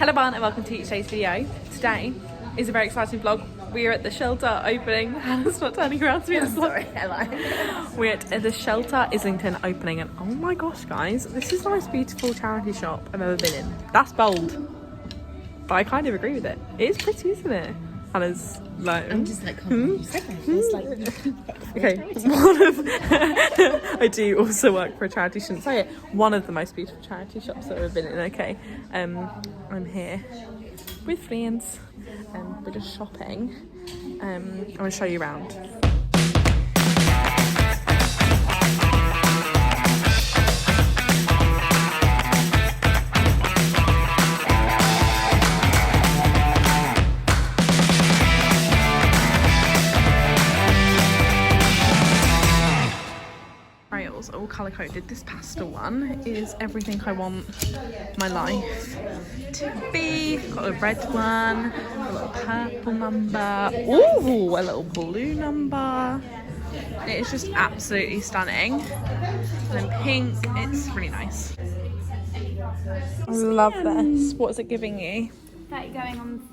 Hello everyone and welcome to each day's video. Today is a very exciting vlog. We are at the shelter opening. Hannah's not turning around to me. Sorry, hello. We're at the shelter Islington opening and oh my gosh guys, this is the most beautiful charity shop I've ever been in. That's bold, but I kind of agree with it. It is pretty, isn't it? Hannah's like... I'm just like, it's like... Okay, one of... I do also work for a charity, shouldn't say it. One of the most beautiful charity shops I've ever been in, okay. I'm here with friends and we're just shopping. I'm going to show you around. All colour coded. This pastel one is everything I want my life to be. Got a red one, a little purple number, ooh, a little blue number. It is just absolutely stunning. And then pink, it's really nice. I love this. What is it giving you? 30 going on 13.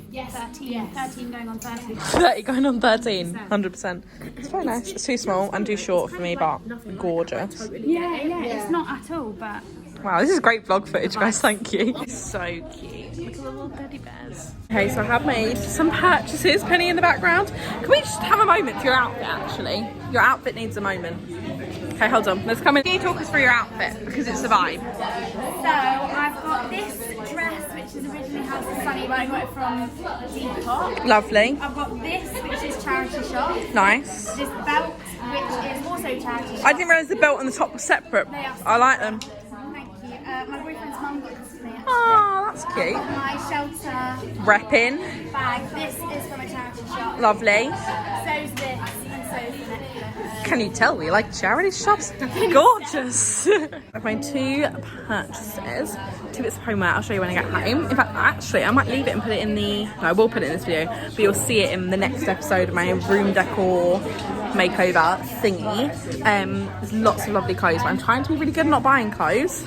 Yes. 13 going on 30. 30 going on 13, 100%. It's very nice. It's too small and too short for me, but gorgeous. Yeah, it's not at all, but... Wow, this is great vlog footage, guys. Thank you. It's so cute. Look at the little teddy bears. Okay, so I have made some purchases. Penny in the background. Can we just have a moment for your outfit, actually? Your outfit needs a moment. Okay, hold on. Let's come in. Can you talk us through your outfit? Because it's the vibe. So, I've got this dress, which is originally has the sunny, but I got it from Depop. Lovely. I've got this, which is charity shop. Nice. This belt, which is also charity shop. I didn't realise the belt and the top were separate. They are separate. I like them. Thank you. My boyfriend's mum got this for me. Oh, that's cute. My shelter Repping. bag. This is from a charity shop. Lovely. So's this, and so's the necklace. Can you tell we like charity shops? Gorgeous. I've made two purchases, 2 bits of homeware. I'll show you when I get home. In fact, actually, I might leave it and put it in the... No, I will put it in this video, but you'll see it in the next episode of my room decor makeover thingy. There's lots of lovely clothes, but I'm trying to be really good at not buying clothes.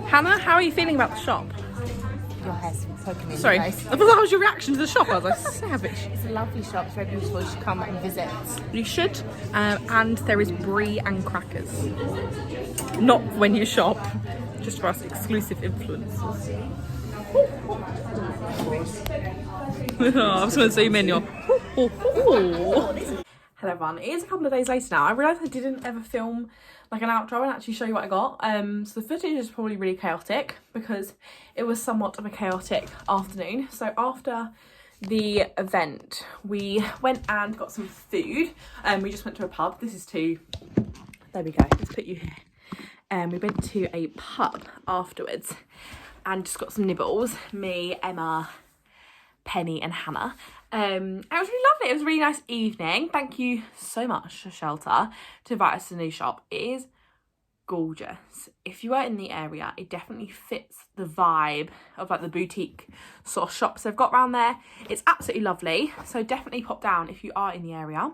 Hannah, how are you feeling about the shop? Your hair's poking me in Sorry, the I face. thought that was your reaction to the shop. I was like, savage. It's a lovely shop, it's very beautiful. You should come and visit. You should. And there is brie and crackers. Not when you shop, just for us exclusive influencers. I was going to zoom in your... Hello everyone, it is a couple of days later now. I realised I didn't ever film like an outro and actually show you what I got. So the footage is probably really chaotic because it was somewhat of a chaotic afternoon. So after the event, we went and got some food. We just went to a pub. This is there we go, let's put you here. We went to a pub afterwards and just got some nibbles. Me, Emma, Penny and Hannah. It was really lovely. It was a really nice evening. Thank you so much to Shelter to invite us to the new shop. It is gorgeous. If you are in the area, it definitely fits the vibe of like the boutique sort of shops they've got around there. It's absolutely lovely. So definitely pop down if you are in the area.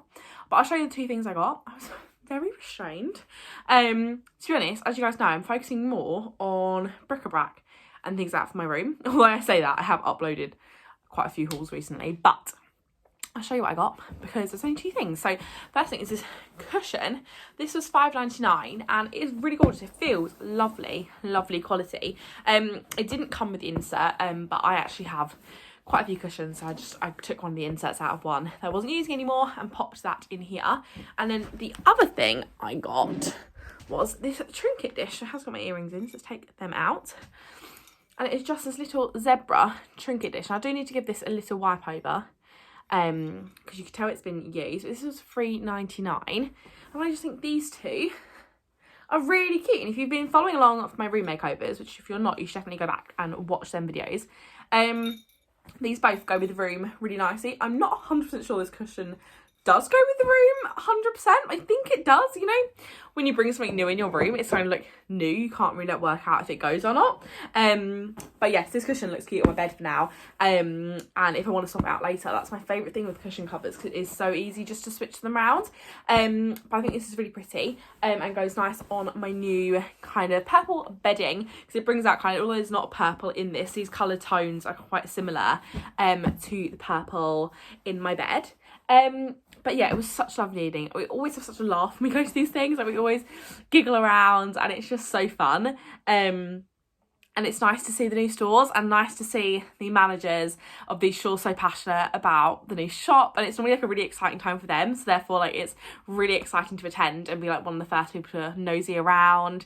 But I'll show you the 2 things I got. I was very restrained. To be honest, as you guys know, I'm focusing more on bric-a-brac and things like that for my room. Although I say that, I have uploaded quite a few hauls recently, but I'll show you what I got because there's only 2 things. So first thing is this cushion. This was $5.99 and it is really gorgeous. It feels lovely quality. It didn't come with the insert, but I actually have quite a few cushions, so I took one of the inserts out of one that I wasn't using anymore and popped that in here. And then the other thing I got was this trinket dish. It has got my earrings in, so let's take them out. And it's just this little zebra trinket dish. And I do need to give this a little wipe over because you can tell it's been used. This was $3.99. And I just think these 2 are really cute. And if you've been following along with my room makeovers, which if you're not, you should definitely go back and watch them videos. These both go with the room really nicely. I'm not 100% sure this cushion does go with the room 100%. I think it does, you know, when you bring something new in your room, it's kind of like new, you can't really like work out if it goes or not. But yes, this cushion looks cute on my bed for now, and if I want to swap it out later, that's my favourite thing with cushion covers, because it is so easy just to switch them around. But I think this is really pretty, and goes nice on my new kind of purple bedding, because it brings out kind of, although there's not purple in this, these colour tones are quite similar to the purple in my bed. But yeah, it was such lovely evening. We always have such a laugh when we go to these things, like we always giggle around, and it's just so fun. And it's nice to see the new stores, and nice to see the managers of these stores so passionate about the new shop, and it's normally like a really exciting time for them, so therefore like it's really exciting to attend and be like one of the first people to nosy around.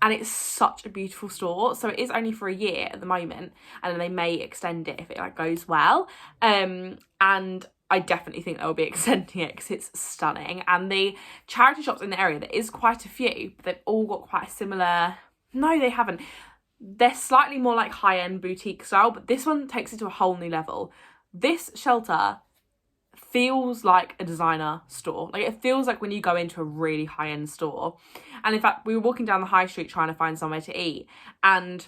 And it's such a beautiful store, so it is only for a year at the moment, and then they may extend it if it like goes well. And I definitely think they'll be extending it because it's stunning. And the charity shops in the area, there is quite a few, but they've all got quite a similar... No, they haven't. They're slightly more like high-end boutique style, but this one takes it to a whole new level. This shelter feels like a designer store. Like, it feels like when you go into a really high-end store. And in fact, we were walking down the high street trying to find somewhere to eat, and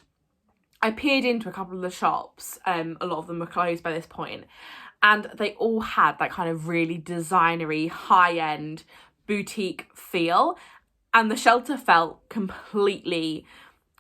I peered into a couple of the shops. A lot of them were closed by this point, and they all had that kind of really designery, high-end boutique feel, and the shelter felt completely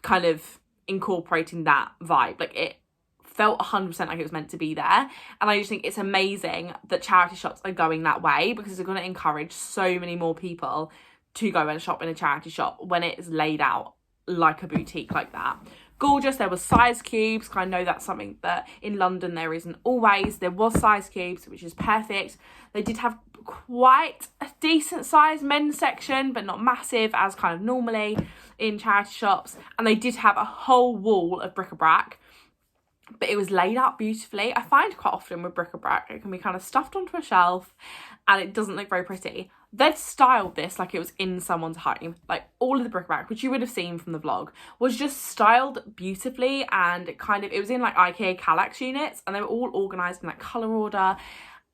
kind of incorporating that vibe. Like, it felt 100% like it was meant to be there, and I just think it's amazing that charity shops are going that way, because they're going to encourage so many more people to go and shop in a charity shop when it is laid out like a boutique like that. Gorgeous. There was size cubes, because I know that's something that in London there isn't always. There was size cubes, which is perfect. They did have quite a decent sized men's section, but not massive as kind of normally in charity shops, and they did have a whole wall of bric-a-brac, but it was laid out beautifully. I find quite often with bric-a-brac it can be kind of stuffed onto a shelf and it doesn't look very pretty. They'd styled this like it was in someone's home. Like, all of the bric-a-brac, which you would have seen from the vlog, was just styled beautifully, and it was in like IKEA Kallax units, and they were all organised in like colour order,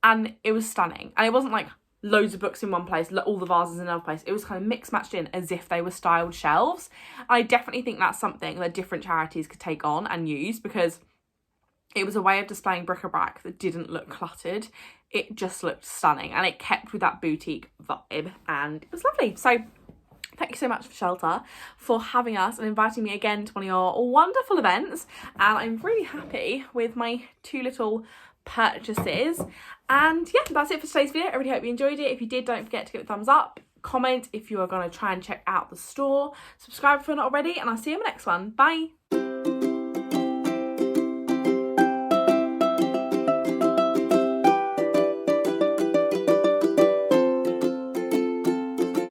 and it was stunning. And it wasn't like loads of books in one place, all the vases in another place. It was kind of mixed matched in as if they were styled shelves. I definitely think that's something that different charities could take on and use, because it was a way of displaying bric-a-brac that didn't look cluttered. It just looked stunning, and it kept with that boutique vibe, and it was lovely. So thank you so much for Shelter for having us and inviting me again to one of your wonderful events, and I'm really happy with my 2 little purchases. And yeah, that's it for today's video. I really hope you enjoyed it. If you did, don't forget to give it a thumbs up, comment if you are going to try and check out the store, subscribe if you're not already, and I'll see you in the next one. Bye.